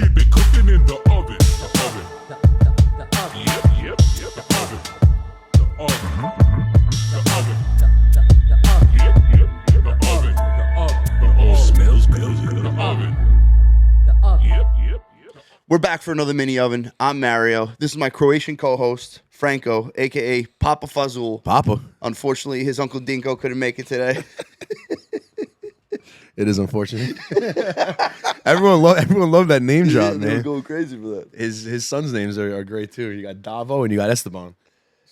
Keep it cooking in the oven. The oven. The oven. Yep. The oven. The oven. The oven. The oven. Yep. The oven. The oven smells good. The oven. The oven. Yep. We're back for another mini oven. I'm Mario. This is my Croatian co-host, Franco, a.k.a. Papa Fazul. Papa. Unfortunately, his Uncle Dinko couldn't make it today. It is unfortunate. everyone loved that name drop, They were man. going crazy for that. His sons' names are great too. You got Davo and you got Esteban.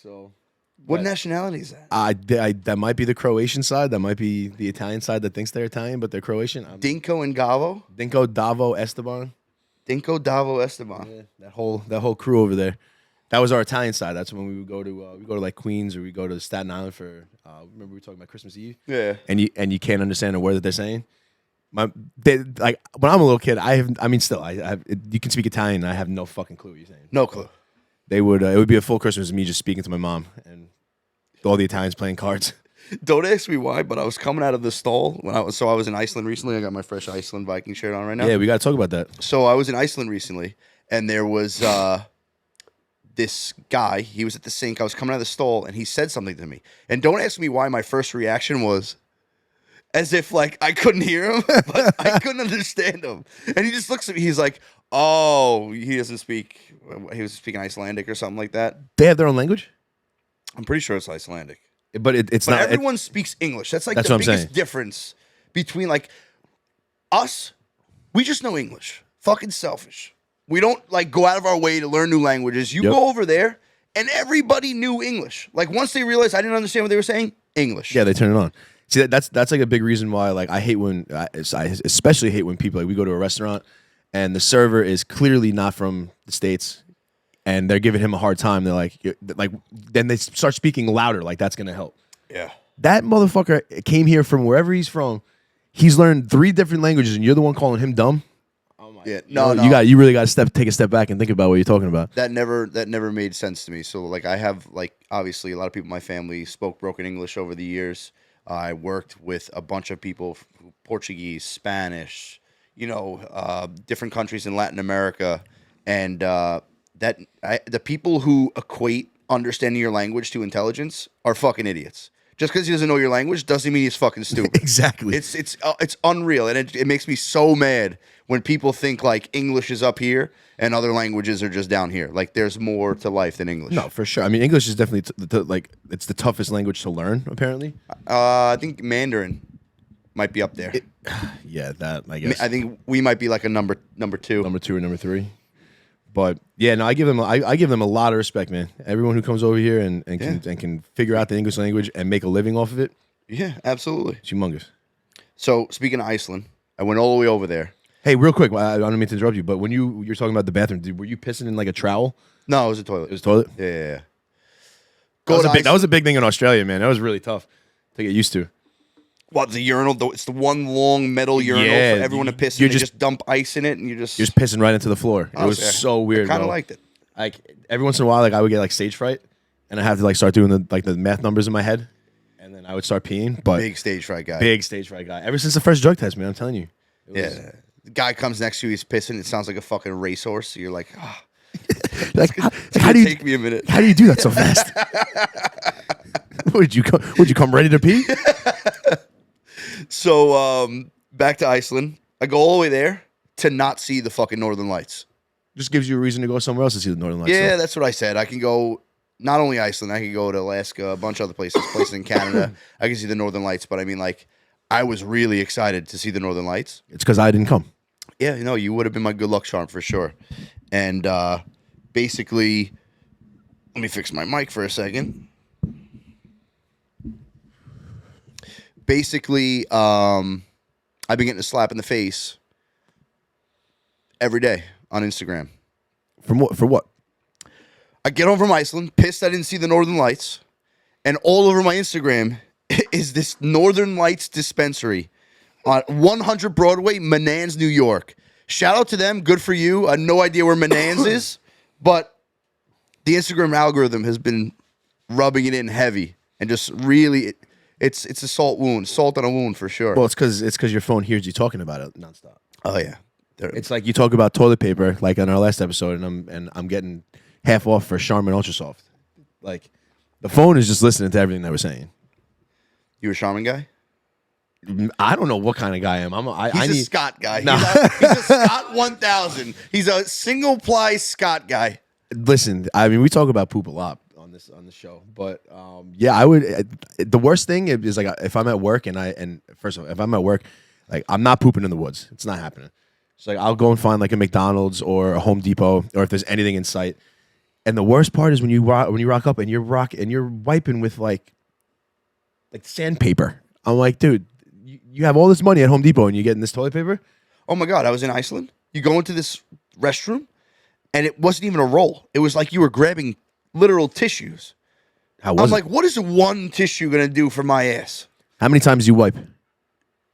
So What nationality is that? that might be the Croatian side. That might be the Italian side that thinks they're Italian, but they're Croatian. Dinko and Gavo? Dinko, Davo, Esteban. Dinko, Davo, Esteban. Yeah, that whole crew over there. That was our Italian side. That's when we would go to like Queens or we go to Staten Island for. Remember we were talking about Christmas Eve. Yeah. And you can't understand a word that they're saying. Like when I'm a little kid, you can speak Italian. And I have no fucking clue what you're saying. No clue. They would it would be a full Christmas of me just speaking to my mom and all the Italians playing cards. Don't ask me why, but I was coming out of the stall I was in Iceland recently. I got my fresh Iceland Viking shirt on right now. Yeah, we got to talk about that. So I was in Iceland recently, and there was this guy. He was at the sink. I was coming out of the stall, and he said something to me. And don't ask me why my first reaction was as if, like, I couldn't hear him, but I couldn't understand him. And he just looks at me. He's like, oh, he doesn't speak. He was speaking Icelandic or something like that. They have their own language? I'm pretty sure it's Icelandic. But it's But not. everyone speaks English. That's like That's the what I'm biggest saying. difference between like us. We just know English. Fucking selfish. We don't like go out of our way to learn new languages. You Yep. go over there and everybody knew English. Like once they realized I didn't understand what they were saying, English. Yeah, they turn it on. See, that's like a big reason why like I especially hate when people like we go to a restaurant and the server is clearly not from the States and they're giving him a hard time. They're like then they start speaking louder like that's gonna help. Yeah. That motherfucker came here from wherever he's from. He's learned 3 different languages and you're the one calling him dumb. Yeah. No. You really got to take a step back and think about what you're talking about. That never made sense to me. So like I have like obviously a lot of people in my family spoke broken English over the years. I worked with a bunch of people, Portuguese, Spanish, different countries in Latin America, and the people who equate understanding your language to intelligence are fucking idiots. Just because he doesn't know your language doesn't mean he's fucking stupid. Exactly. It's unreal, and it makes me so mad when people think like English is up here and other languages are just down here. Like there's more to life than English. No, for sure. I mean, English is definitely it's the toughest language to learn. Apparently. I think Mandarin might be up there. Yeah, that I guess. I think we might be like a number 2. Number 2 or number 3. But yeah, no, I give them a lot of respect, man. Everyone who comes over here and can figure out the English language and make a living off of it. Yeah, absolutely. It's humongous. So speaking of Iceland, I went all the way over there. Hey, real quick, I don't mean to interrupt you, but when you're talking about the bathroom, were you pissing in like a trowel? No, it was a toilet. It was a toilet? Yeah. That was a big thing in Australia, man. That was really tough to get used to. What, the urinal? It's the one long metal urinal Yeah, for everyone to piss in. you're They just dump ice in it, and you're just pissing right into the floor. It was yeah. so weird. I kind of bro. liked it. Like every once in a while, like I would get like stage fright, and I have to like start doing the math numbers in my head, and then I would start peeing. But Big stage fright guy. big stage fright guy. Ever since the first drug test, man, I'm telling you. Yeah. The guy comes next to you, he's pissing. It sounds like a fucking racehorse. You're like, Like, it's how gonna do you take me a minute. How do you do that so fast? Would you come ready to pee? So back to Iceland. I go all the way there to not see the fucking Northern Lights. Just gives you a reason to go somewhere else to see the Northern Lights. Yeah, so. that's what I said. I can go not only Iceland, I can go to Alaska, a bunch of other places in Canada. I can see the Northern Lights, but I mean, like, I was really excited to see the Northern Lights. It's because I didn't come. Yeah, you would have been my good luck charm for sure. And basically, let me fix my mic for a second. Basically, I've been getting a slap in the face every day on Instagram. From what? For what? I get home from Iceland, pissed I didn't see the Northern Lights, and all over my Instagram is this Northern Lights dispensary on 100 Broadway, Menands, New York. Shout out to them. Good for you. I have no idea where Menands is, but the Instagram algorithm has been rubbing it in heavy and just really, it's a salt on a wound for sure. Well, it's because your phone hears you talking about it nonstop. Oh, yeah. It's like you talk about toilet paper, like on our last episode, and I'm getting half off for Charmin Ultra Soft. Like the phone is just listening to everything that we're saying. You a Charmin guy? I don't know what kind of guy I am. He's a Scott guy. Nah. He's a Scott 1000. He's a single ply Scott guy. Listen, I mean, we talk about poop a lot on the show, but yeah, I would. The worst thing is like if I'm at work and first of all, if I'm at work, like I'm not pooping in the woods. It's not happening. So like I'll go and find like a McDonald's or a Home Depot or if there's anything in sight. And the worst part is when you rock up and you're wiping with like sandpaper. I'm like, dude, you have all this money at Home Depot and you're getting this toilet paper? Oh my God, I was in Iceland. You go into this restroom and it wasn't even a roll. It was like you were grabbing literal tissues. How was I'm it? like, what is one tissue going to do for my ass? How many times do you wipe?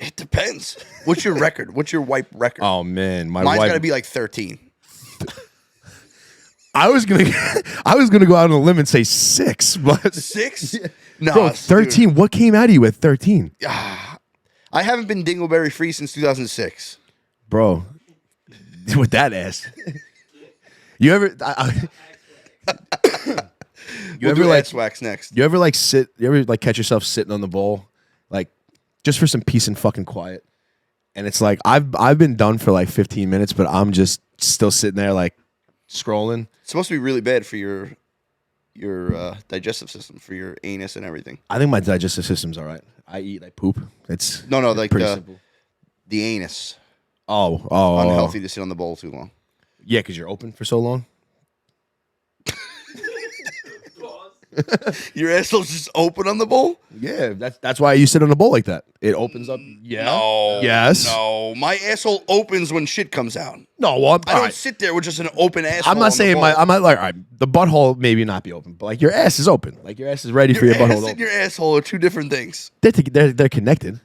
It depends. What's your record? What's your wipe record? Oh man, Mine's wipe. got to be like 13. I was gonna go out on a limb and say 6, but 6? No, bro, 13. Dude. What came out of you at 13? I haven't been dingleberry free since 2006. Bro, with that ass. You ever? You ever like wax next? You ever like sit? You ever like catch yourself sitting on the bowl, like just for some peace and fucking quiet? And it's like I've been done for like 15 minutes, but I'm just still sitting there like scrolling. It's supposed to be really bad for your digestive system, for your anus and everything. I think my digestive system's all right. I eat, I poop. It's no, like pretty simple. The anus. Oh, unhealthy to sit on the bowl too long. Yeah, because you're open for so long. Your asshole's just open on the bowl? Yeah, that's why you sit on a bowl like that. It opens up. Yeah. No. Yes. No. My asshole opens when shit comes out. No, well, I don't sit there with just an open asshole. I'm not saying I'm not like all right, the butthole maybe not be open, but like your ass is open. Like your ass is ready for your butthole to open. And your asshole are two different things. They're connected.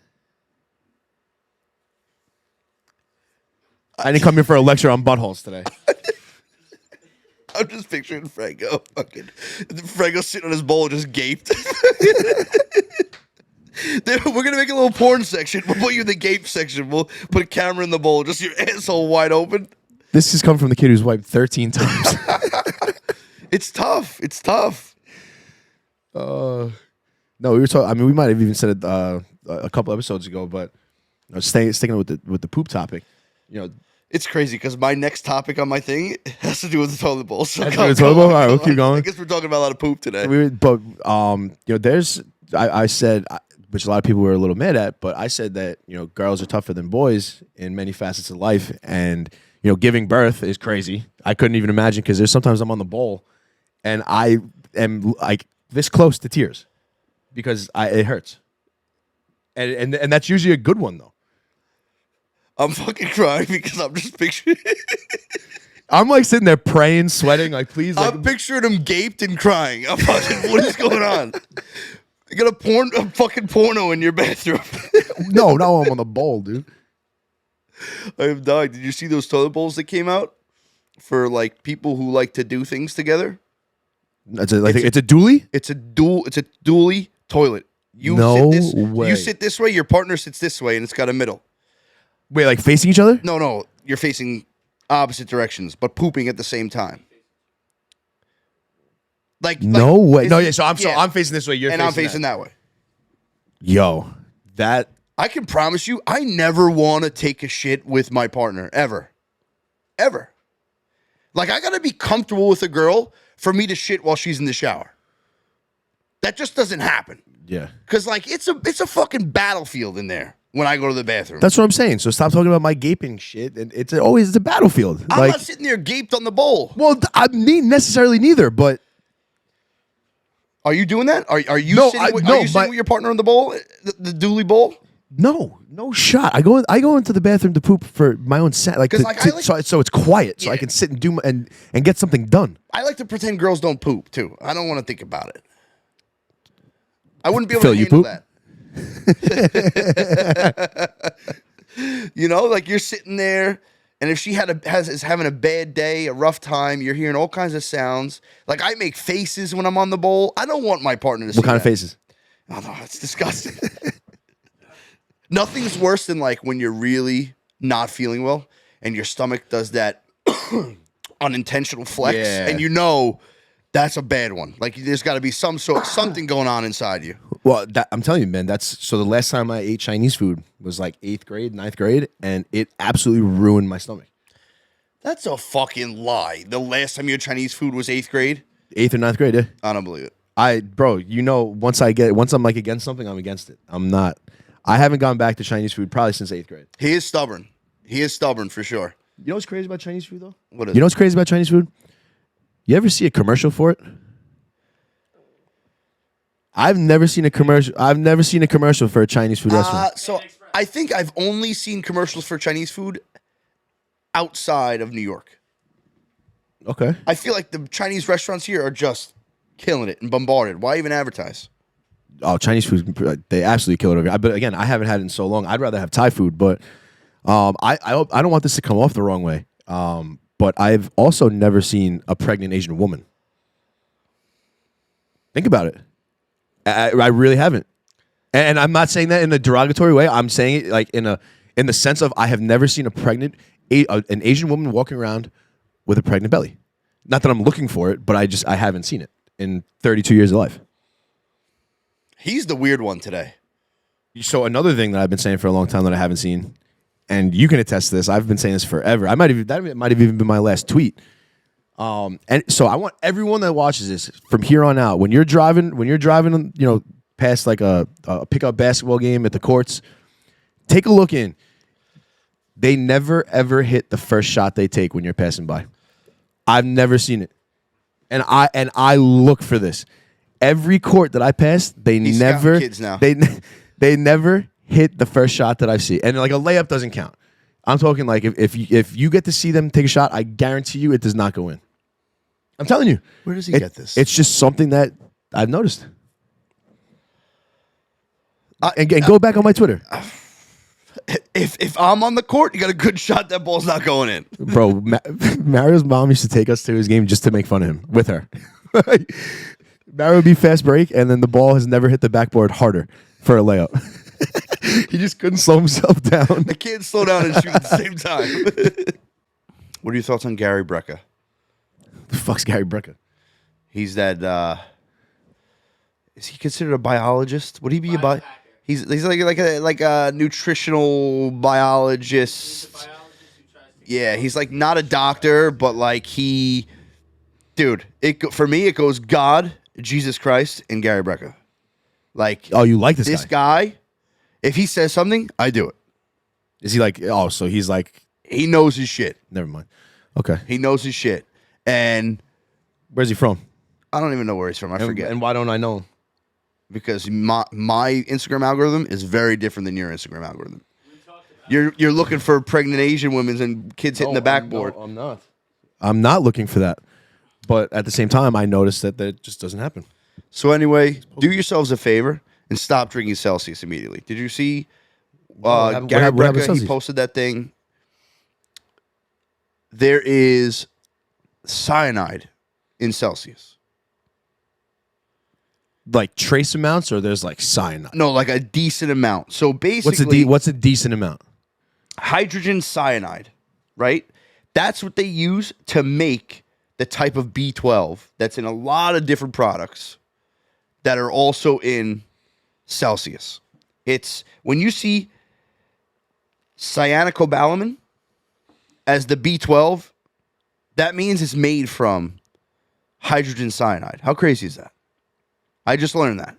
I didn't come here for a lecture on buttholes today. I'm just picturing Franco. Franco sitting on his bowl just gaped. We're going to make a little porn section. We'll put you in the gape section. We'll put a camera in the bowl. Just your asshole wide open. This has come from the kid who's wiped 13 times. It's tough. It's tough. No, we were talking. I mean, we might have even said it a couple episodes ago, but sticking with the poop topic, you know. It's crazy because my next topic on my thing has to do with the toilet bowl. So All right, we'll keep going. I guess we're talking about a lot of poop today. But you know, there's I said, which a lot of people were a little mad at, but I said that you know girls are tougher than boys in many facets of life, and you know, giving birth is crazy. I couldn't even imagine because there's sometimes I'm on the bowl, and I am like this close to tears because it hurts, and that's usually a good one though. I'm fucking crying because I'm just picturing. I'm like sitting there praying, sweating, like please. Like, I'm picturing him gaped and crying. I'm fucking, what is going on? You got a fucking porno in your bathroom. No, I'm on the bowl, dude. I have died. Did you see those toilet bowls that came out for like people who like to do things together? It's a dually. It's a dually toilet. You sit this way. Your partner sits this way, and it's got a middle. Wait, like facing each other? No, you're facing opposite directions, but pooping at the same time. No way. No, yeah. So I'm facing this way. I'm facing that way. Yo, that I can promise you, I never want to take a shit with my partner ever. Like I gotta be comfortable with a girl for me to shit while she's in the shower. That just doesn't happen. Yeah. Because like it's a fucking battlefield in there. When I go to the bathroom. That's what I'm saying. So stop talking about my gaping shit. And it's always a battlefield. I'm not sitting there gaped on the bowl. Well, I mean necessarily neither, but are you doing that? Are you sitting with your partner on the bowl? The dually bowl? No shot. I go into the bathroom to poop for my own so it's quiet, so I can sit and do and get something done. I like to pretend girls don't poop too. I don't want to think about it. I wouldn't be able to handle that. You know, like you're sitting there, and if she is having a bad day, a rough time, you're hearing all kinds of sounds. Like I make faces when I'm on the bowl. I don't want my partner to see What kind of faces? Oh no, it's disgusting. Nothing's worse than like when you're really not feeling well, and your stomach does that unintentional flex, Yeah. and that's a bad one. Like there's got to be something going on inside you. Well, I'm telling you, man. So the last time I ate Chinese food was like 8th grade, 9th grade, and it absolutely ruined my stomach. That's a fucking lie. The last time you had Chinese food was 8th grade? 8th or 9th grade, yeah. I don't believe it. Bro, once I'm like against something, I'm against it. I haven't gone back to Chinese food probably since 8th grade. He is stubborn. He is stubborn for sure. You know what's crazy about Chinese food though? What is You know what's crazy about Chinese food? You ever see a commercial for it? I've never seen a commercial for a Chinese food restaurant. So I think I've only seen commercials for Chinese food outside of New York. Okay. I feel like the Chinese restaurants here are just killing it and bombarded. Why even advertise? Oh, Chinese food, they absolutely kill it over here. But again, I haven't had it in so long. I'd rather have Thai food, but I don't want this to come off the wrong way. But I've also never seen a pregnant Asian woman. Think about it. I really haven't. And I'm not saying that in a derogatory way. I'm saying it like in the sense of I have never seen an Asian woman walking around with a pregnant belly. Not that I'm looking for it, but I haven't seen it in 32 years of life. He's the weird one today. So another thing that I've been saying for a long time that I haven't seen, and you can attest to this, I've been saying this forever. That might have even been my last tweet. And so I want everyone that watches this from here on out, when you're driving, past like a pickup basketball game at the courts, take a look in. They never ever hit the first shot they take when you're passing by. I've never seen it, and I look for this. Every court that I pass, He's scouting kids now. They never hit the first shot that I see, and like a layup doesn't count. I'm talking like if you get to see them take a shot, I guarantee you it does not go in. I'm telling you. Where does he get this? It's just something that I've noticed. And go back on my Twitter. If I'm on the court, you got a good shot. That ball's not going in. Bro, Mario's mom used to take us to his game just to make fun of him with her. Mario would be fast break, and then the ball has never hit the backboard harder for a layup. He just couldn't slow himself down. I can't slow down and shoot at the same time. What are your thoughts on Gary Brecka? The fuck's Gary Brecka? He's that. Is he considered a biologist? Would he be a He's like a nutritional biologist. Yeah, he's like not a doctor, but like for me it goes God, Jesus Christ, and Gary Brecka. Like, oh, you like this guy? If he says something, I do it. Is he like? Oh, so he's like. He knows his shit. Never mind. Okay. He knows his shit. And where's he from? I don't even know where he's from. I forget. And why don't I know him? Because my Instagram algorithm is very different than your Instagram algorithm. You're looking for pregnant Asian women and kids hitting the backboard. I'm not. I'm not looking for that. But at the same time, I noticed that just doesn't happen. So anyway, do yourselves a favor and stop drinking Celsius immediately. Did you see Gary Brecka? He posted that thing. There is cyanide in Celsius. Like trace amounts, or there's like cyanide? No, like a decent amount. So basically, what's a decent amount? Hydrogen cyanide, right? That's what they use to make the type of B12 that's in a lot of different products that are also in Celsius. It's when you see cyanocobalamin as the B12, that means it's made from hydrogen cyanide. How crazy is that? I just learned that.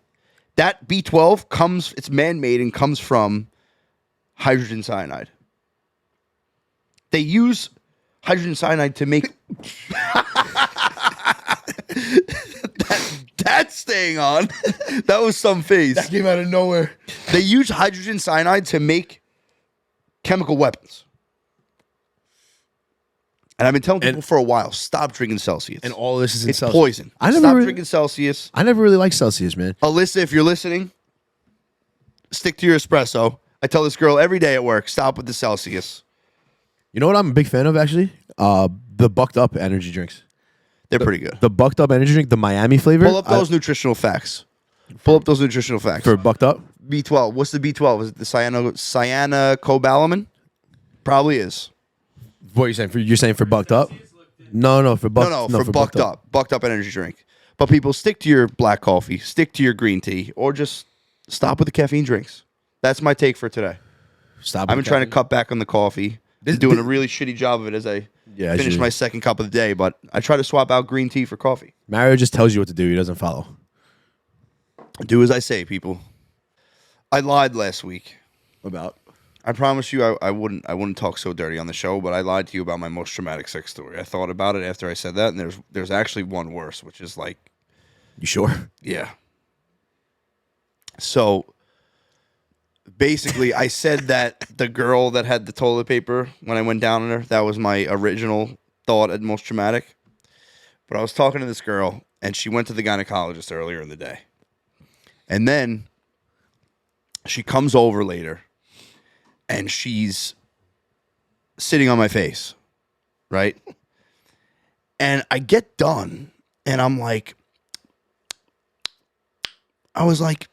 That B12 it's man-made and comes from hydrogen cyanide. They use hydrogen cyanide to make... That's staying on. That was some face. That came out of nowhere. They use hydrogen cyanide to make chemical weapons. And I've been telling people for a while, stop drinking Celsius. And all of this is in Celsius. Poison. Stop drinking Celsius. I never really liked Celsius, man. Alyssa, if you're listening, stick to your espresso. I tell this girl every day at work, stop with the Celsius. You know what I'm a big fan of, actually? The Bucked Up energy drinks. They're pretty good. The Bucked Up energy drink, the Miami flavor. Pull up those nutritional facts. For Bucked Up? B12. What's the B12? Is it the cyanocobalamin? Probably is. What are you saying? You're saying for bucked up? No, for bucked. No, for bucked up. Bucked up energy drink. But people, stick to your black coffee, stick to your green tea, or just stop with the caffeine drinks. That's my take for today. Stop. I've been trying to cut back on the coffee. Doing a really shitty job of it as I finish my second cup of the day, but I try to swap out green tea for coffee. Mario just tells you what to do. He doesn't follow. Do as I say, people. I lied last week. About? I promise you I wouldn't talk so dirty on the show, but I lied to you about my most traumatic sex story. I thought about it after I said that, and there's actually one worse, which is like... You sure? Yeah. So... basically, I said that the girl that had the toilet paper when I went down on her, that was my original thought at most traumatic. But I was talking to this girl, and she went to the gynecologist earlier in the day. And then she comes over later, and she's sitting on my face, right? And I get done, and I was like,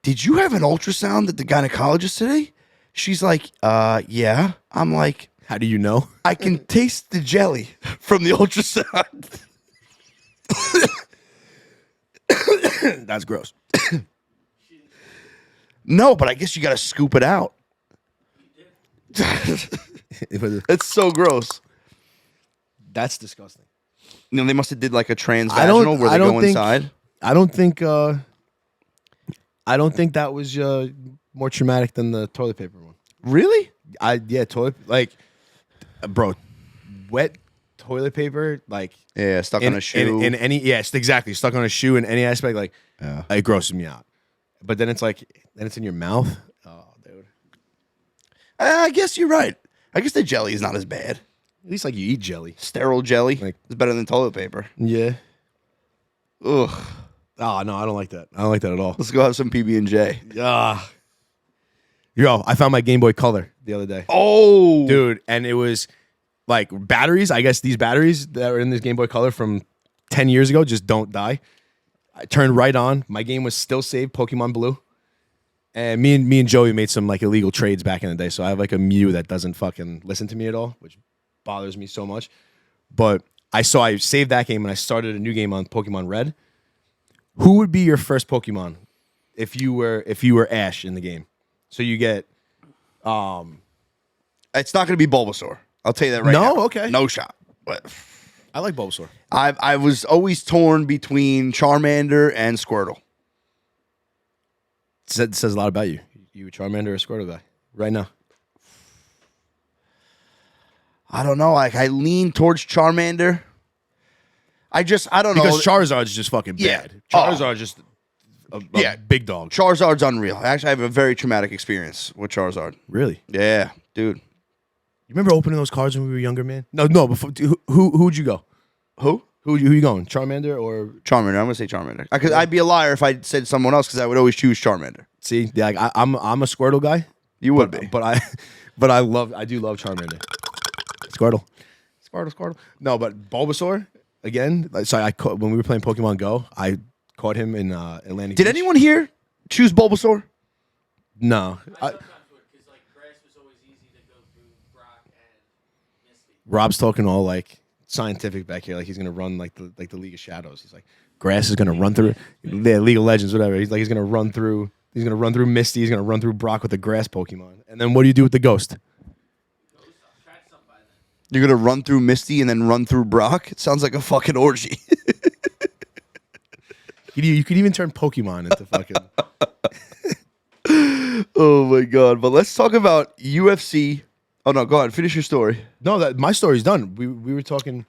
did you have an ultrasound at the gynecologist today? She's like, yeah. I'm like, how do you know? I can taste the jelly from the ultrasound. That's gross. No, but I guess you got to scoop it out. It's so gross. That's disgusting. They must have did like a transvaginal where they go inside. I don't think that was more traumatic than the toilet paper one. Really? Toilet bro, wet toilet paper stuck on a shoe. In any exactly stuck on a shoe in any aspect it grosses me out. But then it's in your mouth. Oh, dude. I guess you're right. I guess the jelly is not as bad. At least you eat jelly. Sterile jelly is better than toilet paper. Yeah. Ugh. Oh no, I don't like that. I don't like that at all. Let's go have some PB&J. Yo, I found my Gameboy Color the other day. Oh, dude, and it was batteries. I guess these batteries that were in this Gameboy Color from 10 years ago just don't die. I turned right on. My game was still saved, Pokemon Blue. And me and Joey made some illegal trades back in the day. So I have a Mew that doesn't fucking listen to me at all, which bothers me so much. But I saved that game and I started a new game on Pokemon Red. Who would be your first Pokemon if you were Ash in the game? So you get it's not going to be Bulbasaur. I'll tell you that right now. No, okay. No shot. But I like Bulbasaur. I was always torn between Charmander and Squirtle. It says a lot about you. You a Charmander or a Squirtle guy right now? I don't know. I lean towards Charmander. I don't know. Because Charizard's just fucking bad. Charizard's just a big dog. Charizard's unreal. Actually, I have a very traumatic experience with Charizard. Really? Yeah, dude. You remember opening those cards when we were younger, man? No. Before who'd you go? Who you going? Charmander or Charmander? I'm gonna say Charmander. Because I'd be a liar if I said someone else. Because I would always choose Charmander. See, I'm a Squirtle guy. You would be, but I do love Charmander. Squirtle. No, but Bulbasaur again. When we were playing Pokemon Go, I caught him in Atlantic. Did Beach. anyone here choose Bulbasaur? No. Rob's talking all scientific back here, he's gonna run the League of Shadows. He's like, grass is gonna run through League of Legends, whatever. He's gonna run through Misty. He's gonna run through Brock with the grass Pokemon. And then what do you do with the ghost? You're gonna run through Misty and then run through Brock? It sounds like a fucking orgy. You could even turn Pokemon into fucking. Oh my god! But let's talk about UFC. Oh no, go ahead. Finish your story. No, my story's done. We were talking.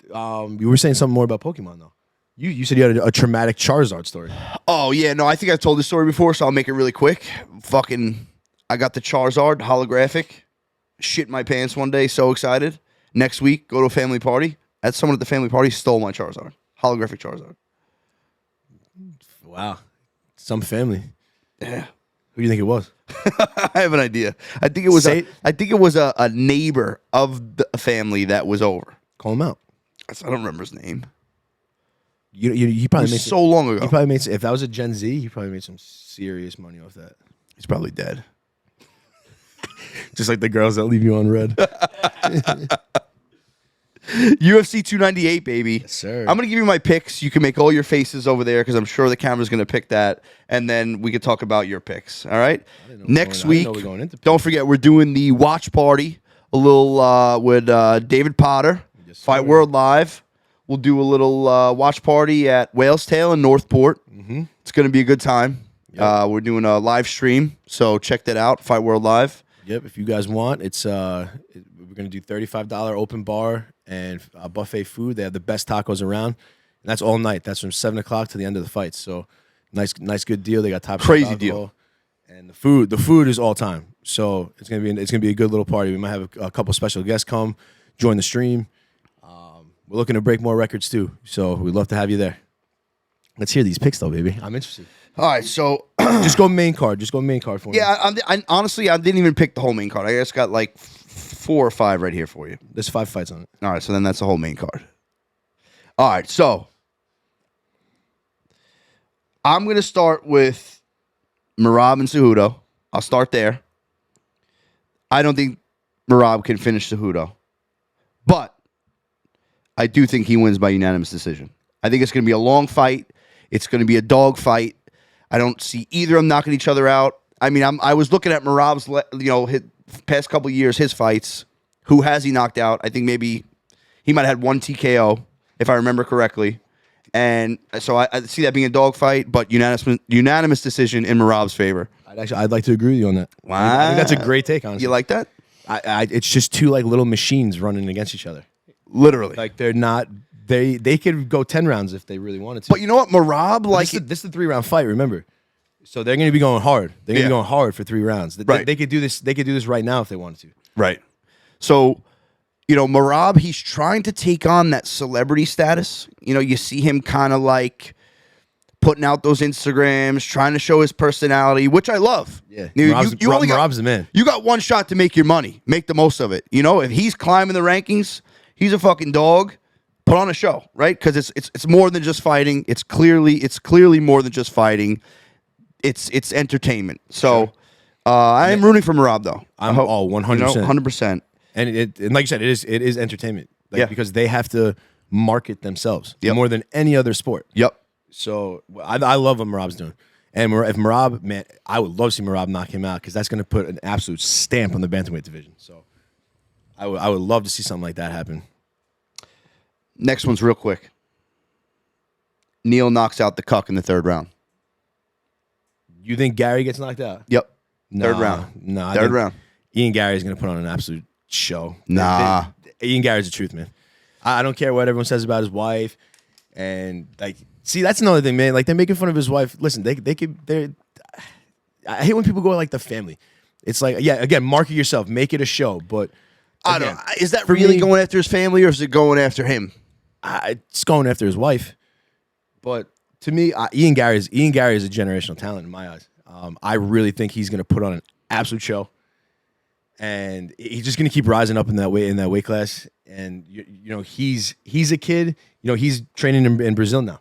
You were saying something more about Pokemon though. You said you had a traumatic Charizard story. Oh yeah, no, I think I've told this story before, so I'll make it really quick. I got the Charizard holographic. Shit my pants one day, so excited. Next week, go to a family party. Someone at the family party stole my Charizard, holographic Charizard. Wow, some family. Yeah. Who do you think it was? I have an idea. I think it was a neighbor of the family that was over. Call him out. I don't remember his name. You probably made so long ago. He probably made if that was a Gen Z, he probably made some serious money off that. He's probably dead. Just like the girls that leave you on red. UFC 298, baby. Yes, sir. I'm going to give you my picks. You can make all your faces over there because I'm sure the camera's going to pick that. And then we can talk about your picks. All right? Next week, don't forget, we're doing the watch party a little with David Potter, Yes, Fight sir. World Live. We'll do a little watch party at Whale's Tail in Northport. Mm-hmm. It's going to be a good time. Yep. We're doing a live stream, so check that out, Fight World Live. Yep, if you guys want, it's we're gonna do $35 open bar and buffet food. They have the best tacos around, and that's all night. That's from 7 o'clock to the end of the fight. So nice, good deal. They got top Crazy shelf deal. alcohol. And the food is all time. So it's gonna be a good little party. We might have a couple special guests come join the stream. We're looking to break more records too, so we'd love to have you there. Let's hear these picks though, baby. I'm interested. All right, so Just go main card. Just go main card for me. yeah, I honestly I didn't even pick the whole main card. I just got like 4 or 5 right here for you. There's 5 fights on it. All right, so then that's the whole main card. All right, so I'm gonna start with Merab and Cejudo. I'll start there. I don't think Merab can finish Cejudo, but I do think he wins by unanimous decision. I think it's going to be a long fight. It's going to be a dog fight. I don't see either of them knocking each other out. I mean, I was looking at Merab's, his past couple of years, his fights. Who has he knocked out? I think maybe he might have had 1 TKO, if I remember correctly. And so I see that being a dog fight, but unanimous decision in Merab's favor. I'd like to agree with you on that. Wow. I think that's a great take, honestly. You like that? It's just two like little machines running against each other. Literally. Like they're not. They could go 10 rounds if they really wanted to. But you know what, Merab, like this is a 3-round fight. Remember, so they're going to be going hard. They're going to be going hard for 3 rounds. Right. They could do this. They could do this right now if they wanted to. right. So, Merab, he's trying to take on that celebrity status. You see him kind of like putting out those Instagrams, trying to show his personality, which I love. Yeah, Merab's the man. You got one shot to make your money. Make the most of it. If he's climbing the rankings, he's a fucking dog. Put on a show, right? Because it's more than just fighting. It's clearly more than just fighting. It's entertainment. So I am rooting for Merab though. I'm 100%. 100%. And like you said, it is entertainment. Because they have to market themselves more than any other sport. Yep. So I love what Merab's doing. And if Merab, man, I would love to see Merab knock him out because that's going to put an absolute stamp on the bantamweight division. So I would love to see something like that happen. Next one's real quick. Neil knocks out the cuck in the 3rd round. You think Gary gets knocked out? Yep. Nah, 3rd round. Nah. 3rd round. Ian Gary's going to put on an absolute show. Nah. Ian Gary's the truth, man. I don't care what everyone says about his wife. And, see, that's another thing, man. They're making fun of his wife. Listen, I hate when people go like the family. It's like, again, market yourself. Make it a show. But I don't know. Is that really going after his family or is it going after him? It's going after his wife. But to me, Ian Gary is a generational talent in my eyes. I really think he's going to put on an absolute show. And he's just going to keep rising up in that weight class. And he's a kid. He's training in Brazil now.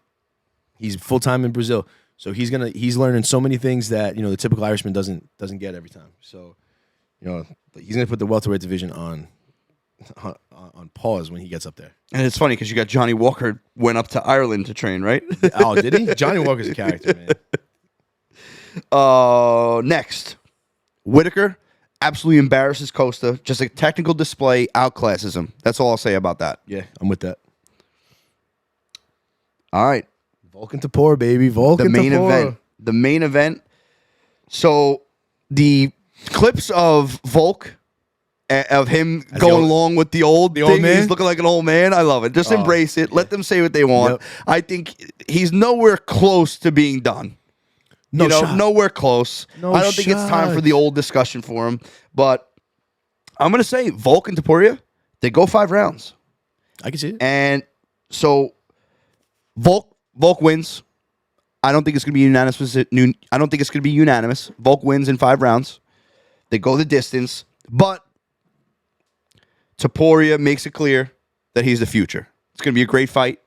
He's full time in Brazil, so he's learning so many things that the typical Irishman doesn't get every time. So he's gonna put the welterweight division on pause when he gets up there. And it's funny because you got Johnny Walker went up to Ireland to train, right? Oh, did he? Johnny Walker's a character, man. Next, Whitaker absolutely embarrasses Costa. Just a technical display, outclasses him. That's all I'll say about that. Yeah, I'm with that. All right. Volkan Tapor, baby. Volkan Tapor. The main event. So the clips of Volk, of him going along with the old thing, man? he's looking like an old man. I love it. Just embrace it. Let them say what they want. Yep. I think he's nowhere close to being done. Nowhere close. I don't think it's time for the old discussion for him. But I'm going to say Volk and Taporia, they go 5 rounds. I can see it. And so Volk wins. I don't think it's going to be unanimous. Volk wins in 5 rounds. They go the distance. But Taporia makes it clear that he's the future. It's going to be a great fight.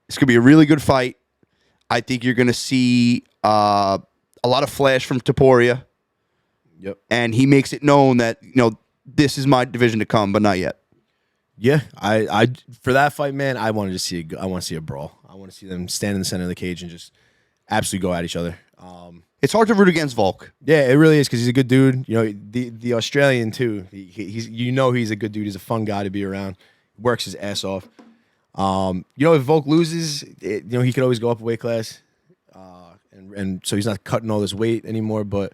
It's going to be a really good fight. I think you're going to see a lot of flash from Taporia. Yep. And he makes it known that, this is my division to come, but not yet. Yeah, I for that fight, man, I want to see a brawl. I want to see them stand in the center of the cage and just absolutely go at each other. It's hard to root against Volk. Yeah, it really is because he's a good dude. The Australian too. He's he's a good dude. He's a fun guy to be around. Works his ass off. If Volk loses, he could always go up a weight class, and so he's not cutting all this weight anymore. But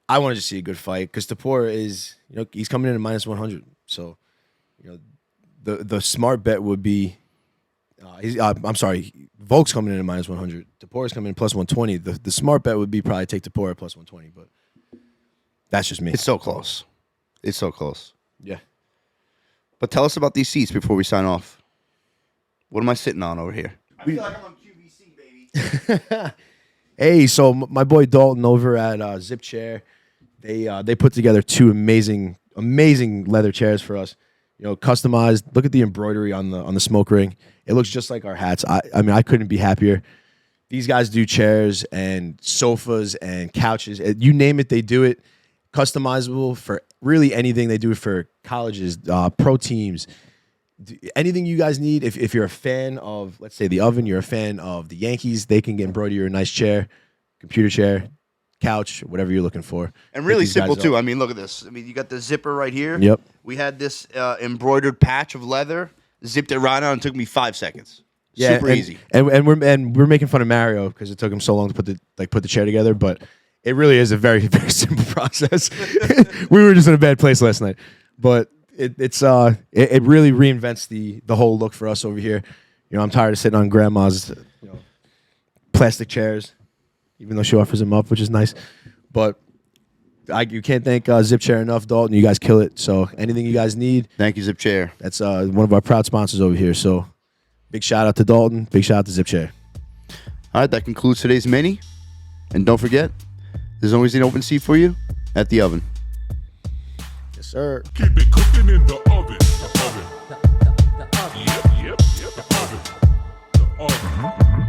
I want to just see a good fight because Tapor is, he's coming in at minus 100. So, the smart bet would be, I'm sorry, Volk's coming in at minus 100. Tapor's coming in plus 120. The smart bet would be probably take Tapor at plus 120. But that's just me. It's so close. It's so close. Yeah. But tell us about these seats before we sign off. What am I sitting on over here? I feel like I'm on QVC, baby. Hey, so my boy Dalton over at Zipchair, they put together two amazing leather chairs for us. Customized. Look at the embroidery on the smoke ring. It looks just like our hats. I mean, I couldn't be happier. These guys do chairs and sofas and couches. You name it, they do it. Customizable for really anything. They do it for colleges, pro teams, anything you guys need. If you're a fan of, let's say, the Oven, you're a fan of the Yankees, they can embroider you a nice chair, computer chair, couch, whatever you're looking for. And really simple, too. I mean, look at this. I mean, you got the zipper right here. Yep. We had this embroidered patch of leather, zipped it right on, and it took me 5 seconds. Yeah, Super easy. And we're making fun of Mario because it took him so long to put the chair together, but it really is a very, very simple process. We were just in a bad place last night, but it really reinvents the whole look for us over here. I'm tired of sitting on grandma's plastic chairs, even though she offers them up, which is nice. But you can't thank Zipchair enough, Dalton. You guys kill it. So anything you guys need, Thank you, Zipchair. that's one of our proud sponsors over here. So big shout out to Dalton. Big shout out to Zipchair. All right, that concludes today's mini. And don't forget, there's always an open seat for you at the Oven. Yes, sir. Keep it cooking in the oven. The oven. The oven. Yep, the oven. The oven.